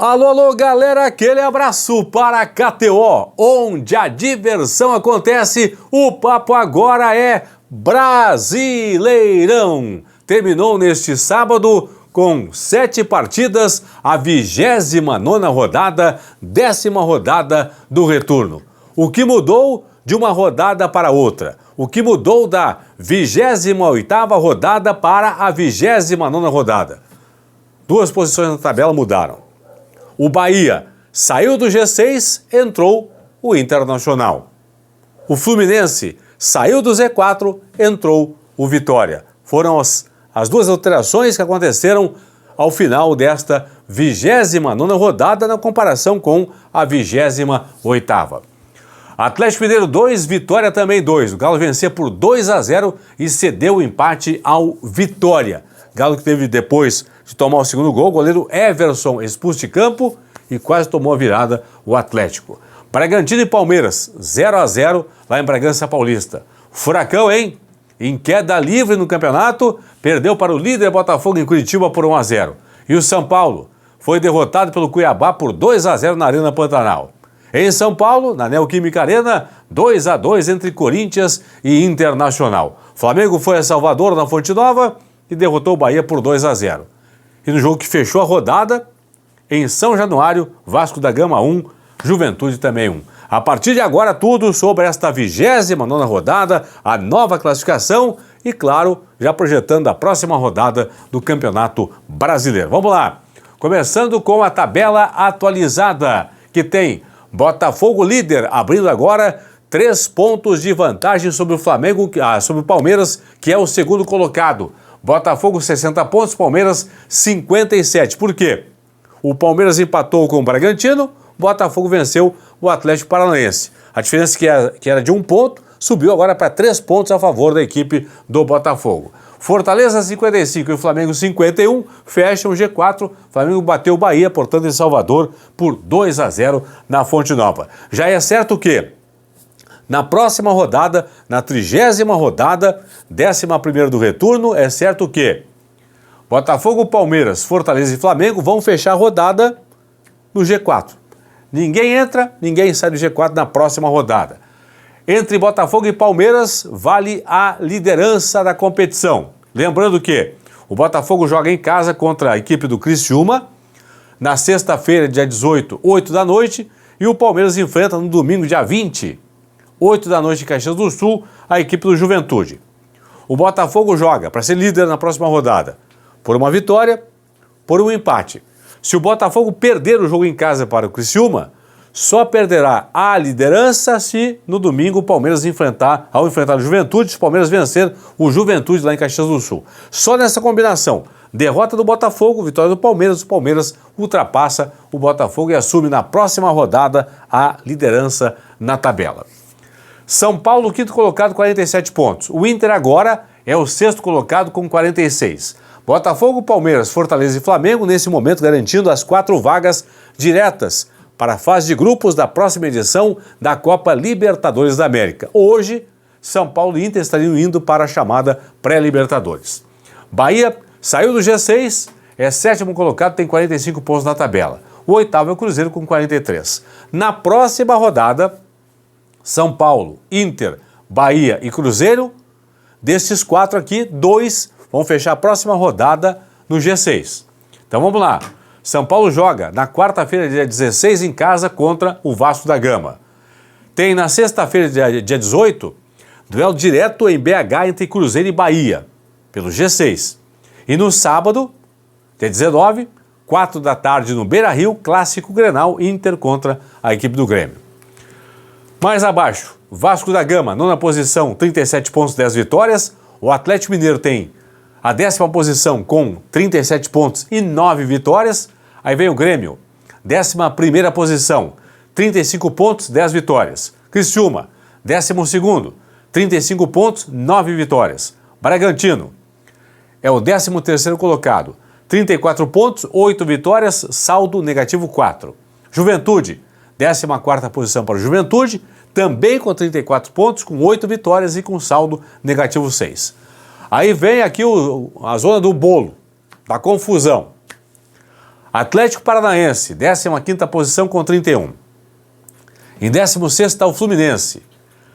Alô, alô, galera, aquele abraço para a KTO, onde a diversão acontece. O papo agora é Brasileirão. Terminou neste sábado com 7 partidas, a 29ª rodada, 10ª rodada do retorno. O que mudou de uma rodada para outra? O que mudou da 28ª rodada para a 29ª rodada? 2 posições na tabela mudaram. O Bahia saiu do G6, entrou o Internacional. O Fluminense saiu do Z4, entrou o Vitória. Foram as 2 alterações que aconteceram ao final desta 29ª rodada na comparação com a 28ª. Atlético Mineiro 2, Vitória também 2. O Galo vencia por 2-0 e cedeu o empate ao Vitória. Galo que teve depois de tomar o segundo gol, o goleiro Everson expulso de campo e quase tomou a virada o Atlético. Bragantino e Palmeiras, 0-0 lá em Bragança Paulista. Furacão, hein? Em queda livre no campeonato, perdeu para o líder Botafogo em Curitiba por 1-0. E o São Paulo foi derrotado pelo Cuiabá por 2-0 na Arena Pantanal. Em São Paulo, na Neoquímica Arena, 2-2 entre Corinthians e Internacional. Flamengo foi a Salvador na Fonte Nova e derrotou o Bahia por 2-0. E no jogo que fechou a rodada, em São Januário, Vasco da Gama 1, Juventude também 1. A partir de agora, tudo sobre esta 29ª rodada, a nova classificação e, claro, já projetando a próxima rodada do Campeonato Brasileiro. Vamos lá, começando com a tabela atualizada, que tem Botafogo líder, abrindo agora 3 pontos de vantagem sobre o Flamengo, sobre o Palmeiras, que é o segundo colocado. Botafogo 60 pontos, Palmeiras 57. Por quê? O Palmeiras empatou com o Bragantino, o Botafogo venceu o Atlético Paranaense. A diferença que era de 1 ponto, subiu agora para 3 pontos a favor da equipe do Botafogo. Fortaleza 55 e o Flamengo 51, fecham o G4. O Flamengo bateu o Bahia, portanto, em Salvador, por 2-0 na Fonte Nova. Já é certo que na próxima rodada, na 30ª rodada, 11ª do retorno, é certo que Botafogo, Palmeiras, Fortaleza e Flamengo vão fechar a rodada no G4. Ninguém entra, ninguém sai do G4 na próxima rodada. Entre Botafogo e Palmeiras, vale a liderança da competição. Lembrando que o Botafogo joga em casa contra a equipe do Criciúma, na sexta-feira, dia 18, 8 da noite, e o Palmeiras enfrenta no domingo, dia 20, 8 da noite em Caxias do Sul, a equipe do Juventude. O Botafogo joga para ser líder na próxima rodada, por uma vitória, por um empate. Se o Botafogo perder o jogo em casa para o Criciúma, só perderá a liderança se no domingo o Palmeiras ao enfrentar o Juventude, se o Palmeiras vencer o Juventude lá em Caxias do Sul. Só nessa combinação, derrota do Botafogo, vitória do Palmeiras, o Palmeiras ultrapassa o Botafogo e assume na próxima rodada a liderança na tabela. São Paulo, quinto colocado, 47 pontos. O Inter agora é o sexto colocado com 46. Botafogo, Palmeiras, Fortaleza e Flamengo, nesse momento garantindo as 4 vagas diretas para a fase de grupos da próxima edição da Copa Libertadores da América. Hoje, São Paulo e Inter estariam indo para a chamada pré-Libertadores. Bahia saiu do G6, é 7º colocado, tem 45 pontos na tabela. O 8º é o Cruzeiro com 43. Na próxima rodada, São Paulo, Inter, Bahia e Cruzeiro, desses 4 aqui, 2 vão fechar a próxima rodada no G6. Então vamos lá. São Paulo joga na quarta-feira, dia 16, em casa contra o Vasco da Gama. Tem na sexta-feira, dia 18, duelo direto em BH entre Cruzeiro e Bahia, pelo G6. E no sábado, dia 19, 4 da tarde no Beira-Rio, clássico Grenal, Inter contra a equipe do Grêmio. Mais abaixo, Vasco da Gama, 9ª posição, 37 pontos, 10 vitórias. O Atlético Mineiro tem a 10ª posição com 37 pontos e 9 vitórias. Aí vem o Grêmio, 11ª posição, 35 pontos, 10 vitórias. Criciúma, 12º, 35 pontos, 9 vitórias. Bragantino é o 13º colocado, 34 pontos, 8 vitórias, saldo negativo 4. Juventude, 14ª posição para o Juventude, também com 34 pontos, com 8 vitórias e com saldo negativo 6. Aí vem aqui a zona do bolo, da confusão. Atlético Paranaense, 15ª posição com 31. Em 16º está o Fluminense,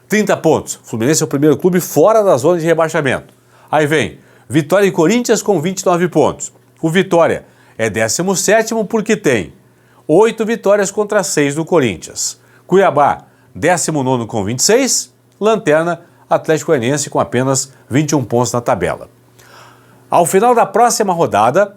30 pontos. O Fluminense é o primeiro clube fora da zona de rebaixamento. Aí vem Vitória e Corinthians com 29 pontos. O Vitória é 17º porque tem 8 vitórias contra 6 do Corinthians. Cuiabá, 19º com 26. Lanterna, Atlético Goianiense com apenas 21 pontos na tabela. Ao final da próxima rodada,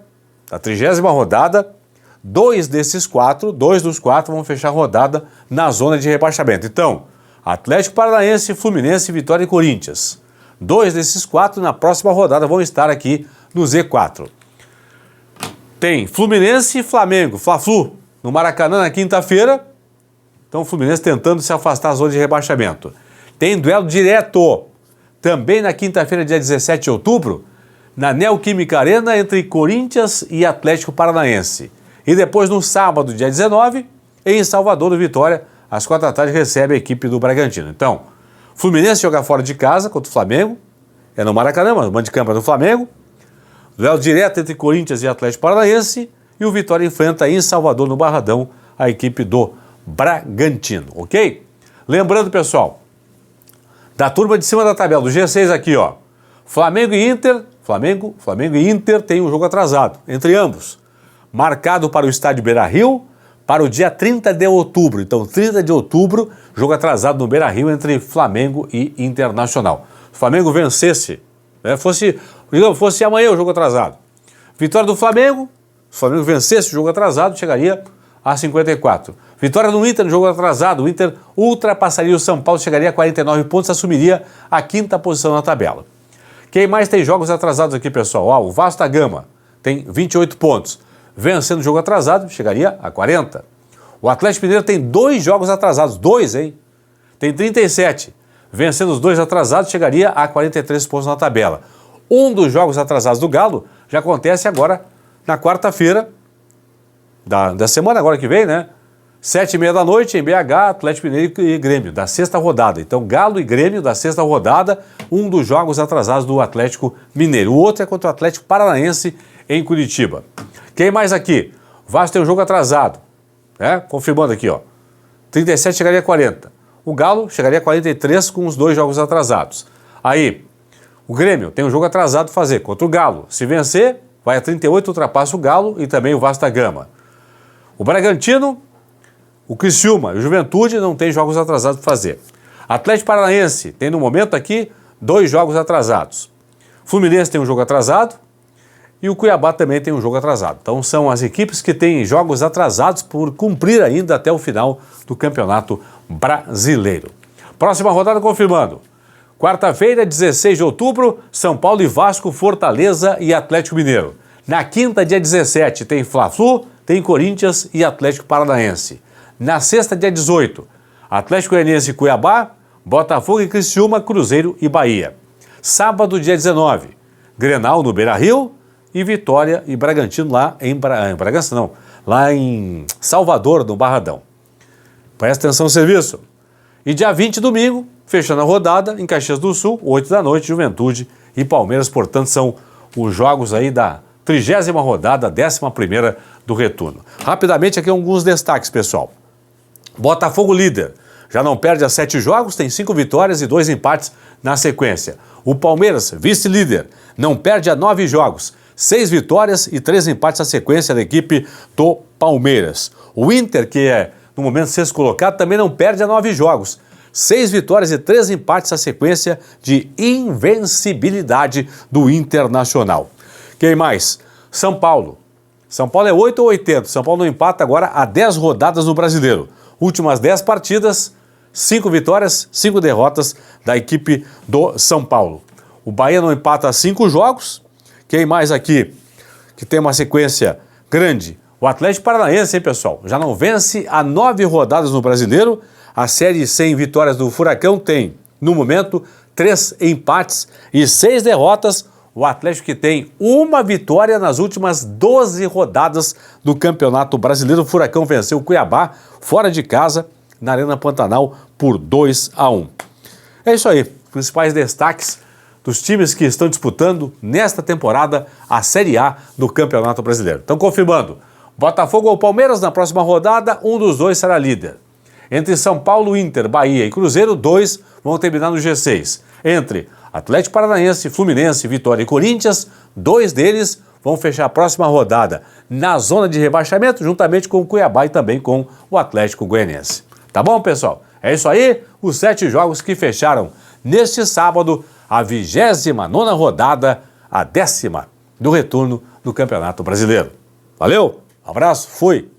da 30ª rodada, dois dos quatro vão fechar a rodada na zona de rebaixamento. Então, Atlético Paranaense, Fluminense, Vitória e Corinthians. 2 desses 4 na próxima rodada vão estar aqui no Z4. Tem Fluminense e Flamengo, Fla-Flu, no Maracanã na quinta-feira. Então o Fluminense tentando se afastar da zona de rebaixamento. Tem duelo direto, também na quinta-feira, dia 17 de outubro, na Neoquímica Arena, entre Corinthians e Atlético Paranaense. E depois no sábado, dia 19, em Salvador do Vitória, às 4 da tarde, recebe a equipe do Bragantino. Então, Fluminense joga fora de casa contra o Flamengo, é no Maracanã, mas o mando de campo é do Flamengo. Duelo direto entre Corinthians e Atlético Paranaense, e o Vitória enfrenta em Salvador, no Barradão, a equipe do Bragantino, ok? Lembrando, pessoal, da turma de cima da tabela, do G6 aqui, ó, Flamengo e Inter, Flamengo e Inter tem um jogo atrasado, entre ambos, marcado para o estádio Beira-Rio, para o dia 30 de outubro. Então, 30 de outubro, jogo atrasado no Beira-Rio entre Flamengo e Internacional. Se o Flamengo vencesse, né, fosse amanhã o jogo atrasado. Vitória do Flamengo, se o Flamengo vencesse o jogo atrasado, chegaria a 54. Vitória do Inter no jogo atrasado, o Inter ultrapassaria o São Paulo, chegaria a 49 pontos, assumiria a 5ª posição na tabela. Quem mais tem jogos atrasados aqui, pessoal? Ó, o Vasco da Gama tem 28 pontos. Vencendo o jogo atrasado, chegaria a 40. O Atlético Mineiro tem 2 jogos atrasados, 2, hein? Tem 37. Vencendo os 2 atrasados, chegaria a 43 pontos na tabela. Um dos jogos atrasados do Galo já acontece agora na quarta-feira da semana agora que vem, né? 7h30 da noite em BH, Atlético Mineiro e Grêmio, da 6ª rodada. Então, Galo e Grêmio da 6ª rodada, um dos jogos atrasados do Atlético Mineiro. O outro é contra o Atlético Paranaense em Curitiba. Quem mais aqui? O Vasco tem um jogo atrasado, né? Confirmando aqui, ó. 37 chegaria a 40. O Galo chegaria a 43 com os 2 jogos atrasados. Aí, o Grêmio tem um jogo atrasado a fazer contra o Galo. Se vencer, vai a 38, ultrapassa o Galo e também o Vasco da Gama. O Bragantino, o Criciúma e o Juventude não tem jogos atrasados para fazer. Atlético Paranaense tem no momento aqui 2 jogos atrasados. Fluminense tem um jogo atrasado e o Cuiabá também tem um jogo atrasado. Então são as equipes que têm jogos atrasados por cumprir ainda até o final do Campeonato Brasileiro. Próxima rodada confirmando. Quarta-feira, 16 de outubro, São Paulo e Vasco, Fortaleza e Atlético Mineiro. Na quinta, dia 17, tem Fla-Flu, tem Corinthians e Atlético Paranaense. Na sexta, dia 18, Atlético Goianiense e Cuiabá, Botafogo e Criciúma, Cruzeiro e Bahia. Sábado, dia 19, Grenal no Beira-Rio e Vitória e Bragantino lá lá em Salvador, no Barradão. Presta atenção no serviço. E dia 20, domingo, fechando a rodada, em Caxias do Sul, 8 da noite, Juventude e Palmeiras, portanto, são os jogos aí da 30ª rodada, 11ª do retorno. Rapidamente aqui alguns destaques, pessoal. Botafogo líder, já não perde a 7 jogos, tem 5 vitórias e 2 empates na sequência. O Palmeiras, vice-líder, não perde a 9 jogos, 6 vitórias e 3 empates na sequência da equipe do Palmeiras. O Inter, que é no momento 6º colocado, também não perde a 9 jogos, 6 vitórias e 3 empates na sequência de invencibilidade do Internacional. Quem mais? São Paulo. São Paulo é 8 ou 80. São Paulo não empata agora há 10 rodadas no Brasileiro. Últimas 10 partidas, 5 vitórias, 5 derrotas da equipe do São Paulo. O Bahia não empata há 5 jogos. Quem mais aqui que tem uma sequência grande? O Atlético Paranaense, hein, pessoal? Já não vence há 9 rodadas no Brasileiro. A série sem vitórias do Furacão tem, no momento, 3 empates e 6 derrotas. O Atlético que tem 1 vitória nas últimas 12 rodadas do Campeonato Brasileiro. O Furacão venceu o Cuiabá fora de casa, na Arena Pantanal, por 2-1. É isso aí, principais destaques dos times que estão disputando nesta temporada a Série A do Campeonato Brasileiro. Então, confirmando, Botafogo ou Palmeiras na próxima rodada, um dos dois será líder. Entre São Paulo, Inter, Bahia e Cruzeiro, 2 vão terminar no G6. Entre Atlético Paranaense, Fluminense, Vitória e Corinthians, 2 deles vão fechar a próxima rodada na zona de rebaixamento, juntamente com o Cuiabá e também com o Atlético Goianiense. Tá bom, pessoal? É isso aí, os 7 jogos que fecharam neste sábado a 29ª rodada, a 10ª do retorno do Campeonato Brasileiro. Valeu, abraço, fui!